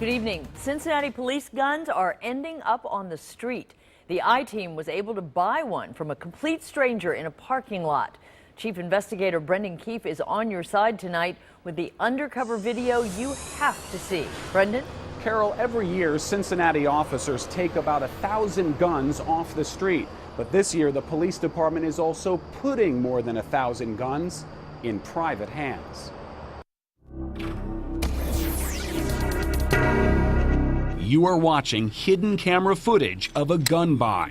Good evening. Cincinnati police guns are ending up on the street. The I-team was able to buy one from a complete stranger in a parking lot. Chief Investigator Brendan Keefe is on your side tonight with the undercover video you have to see. Brendan? Carol, every year Cincinnati officers take about 1,000 guns off the street. But this year the police department is also putting more than 1,000 guns in private hands. You are watching hidden camera footage of a gun buy.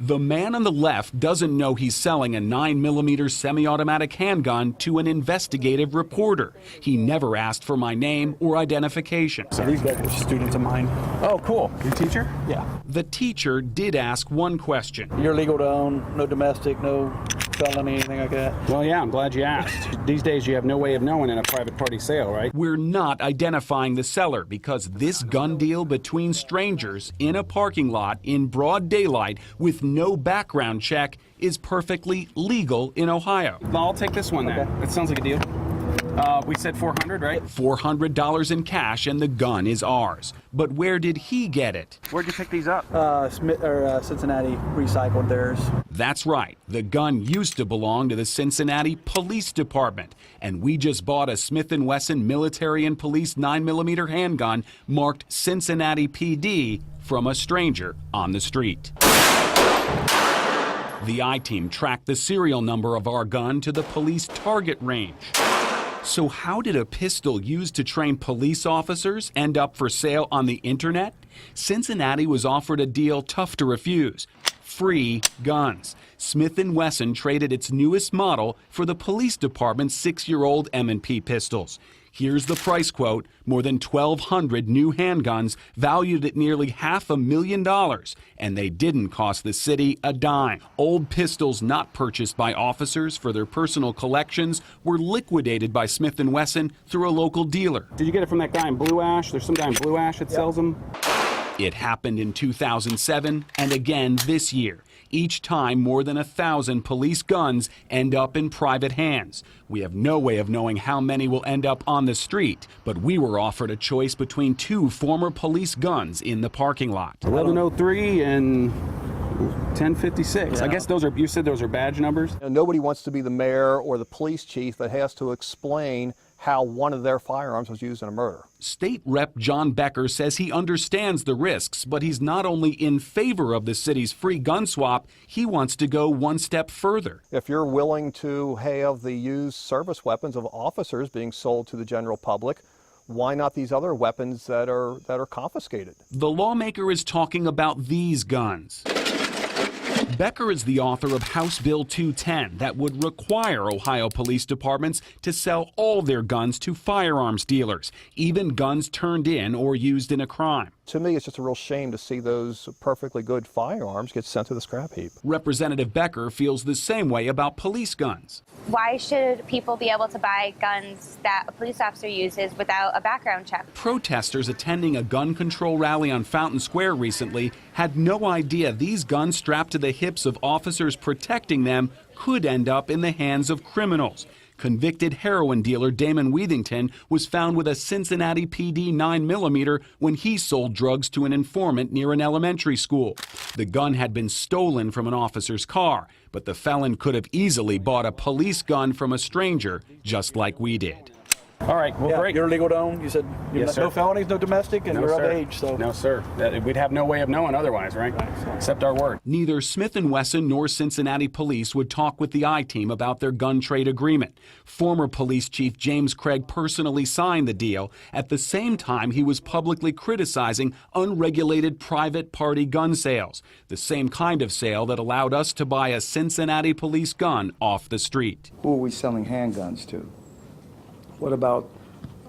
The man on the left doesn't know he's selling a 9mm semi-automatic handgun to an investigative reporter. He never asked for my name or identification. So these guys are students of mine. Oh, cool. Your teacher? Yeah. The teacher did ask one question. You're legal to own, no domestic, no felony, anything like that? Well, yeah, I'm glad you asked. These days you have no way of knowing in a private party sale, right? We're not identifying the seller because this gun deal between strangers in a parking lot in broad daylight with no background check is perfectly legal in Ohio. I'll take this one then. Okay. That sounds like a deal. We said $400, right? $400 in cash and the gun is ours. But where did he get it? Where'd you pick these up? Cincinnati recycled theirs. That's right. The gun used to belong to the Cincinnati Police Department. And we just bought a Smith & Wesson military and police 9mm handgun marked Cincinnati PD from a stranger on the street. The I-team tracked the serial number of our gun to the police target range. So how did a pistol used to train police officers end up for sale on the internet? Cincinnati was offered a deal tough to refuse. Free guns. Smith & Wesson traded its newest model for the police department's 6-year-old M&P pistols. Here's the price quote: more than 1,200 new handguns valued at nearly $500,000, and they didn't cost the city a dime. Old pistols not purchased by officers for their personal collections were liquidated by Smith & Wesson through a local dealer. Did you get it from that guy in Blue Ash? There's some guy in Blue Ash that sells them. It happened in 2007 and again this year. Each time, more than 1,000 police guns end up in private hands. We have no way of knowing how many will end up on the street, but we were offered a choice between 2 former police guns in the parking lot. 1103 and 1056. I guess those are, you said those are badge numbers? Nobody wants to be the mayor or the police chief that has to explain how one of their firearms was used in a murder. State Rep John Becker says he understands the risks, but he's not only in favor of the city's free gun swap, he wants to go one step further. If you're willing to have the used service weapons of officers being sold to the general public, why not these other weapons that are confiscated? The lawmaker is talking about these guns. Becker is the author of House Bill 210 that would require Ohio police departments to sell all their guns to firearms dealers, even guns turned in or used in a crime. To me, it's just a real shame to see those perfectly good firearms get sent to the scrap heap. Representative Becker feels the same way about police guns. Why should people be able to buy guns that a police officer uses without a background check? Protesters attending a gun control rally on Fountain Square recently had no idea these guns strapped to the hips of officers protecting them could end up in the hands of criminals. Convicted heroin dealer Damon Weathington was found with a Cincinnati PD 9mm when he sold drugs to an informant near an elementary school. The gun had been stolen from an officer's car, but the felon could have easily bought a police gun from a stranger, just like we did. All right, well, great. You're legal to own. You said Yes, no sir. felonies, no domestic, and No, you're sir. of age. So No, sir. We'd have no way of knowing otherwise, right? Except our word. Neither Smith & Wesson nor Cincinnati Police would talk with the I-team about their gun trade agreement. Former Police Chief James Craig personally signed the deal. At the same time, he was publicly criticizing unregulated private party gun sales, the same kind of sale that allowed us to buy a Cincinnati police gun off the street. Who are we selling handguns to? What about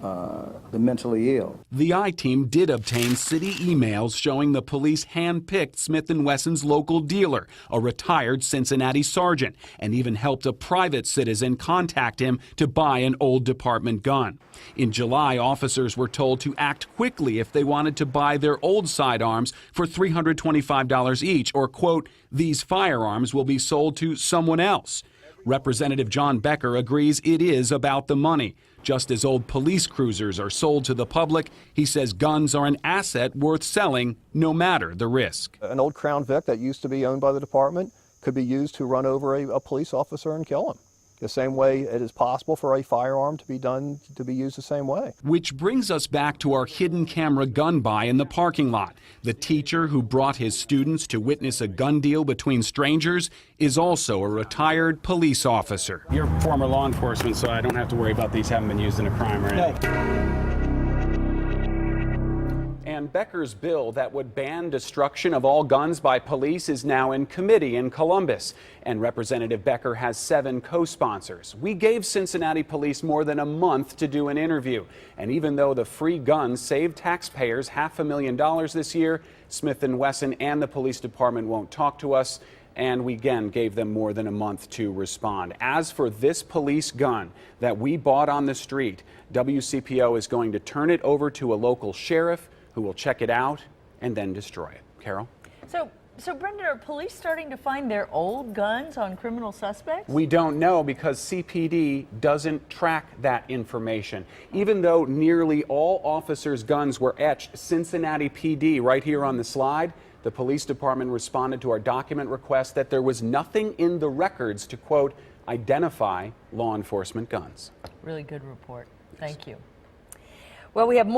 the mentally ill? The I-team did obtain city emails showing the police handpicked Smith & Wesson's local dealer, a retired Cincinnati sergeant, and even helped a private citizen contact him to buy an old department gun. In July, officers were told to act quickly if they wanted to buy their old sidearms for $325 each, or, quote, these firearms will be sold to someone else. Representative John Becker agrees it is about the money. Just as old police cruisers are sold to the public, he says guns are an asset worth selling no matter the risk. An old Crown Vic that used to be owned by the department could be used to run over a police officer and kill him. The same way it is possible for a firearm to be used the same way. Which brings us back to our hidden camera gun buy in the parking lot. The teacher who brought his students to witness a gun deal between strangers is also a retired police officer. You're former law enforcement, so I don't have to worry about these having been used in a crime or anything. And Becker's bill that would ban destruction of all guns by police is now in committee in Columbus. And Representative Becker has 7 co-sponsors. We gave Cincinnati police more than a month to do an interview. And even though the free guns saved taxpayers $500,000 this year, Smith & Wesson and the police department won't talk to us. And we again gave them more than a month to respond. As for this police gun that we bought on the street, WCPO is going to turn it over to a local sheriff who will check it out and then destroy it. Carol? So Brendan, are police starting to find their old guns on criminal suspects? We don't know because CPD doesn't track that information. Even though nearly all officers' guns were etched Cincinnati PD right here on the slide, the police department responded to our document request that there was nothing in the records to, quote, identify law enforcement guns. Really good report. Thank you. Well, we have more.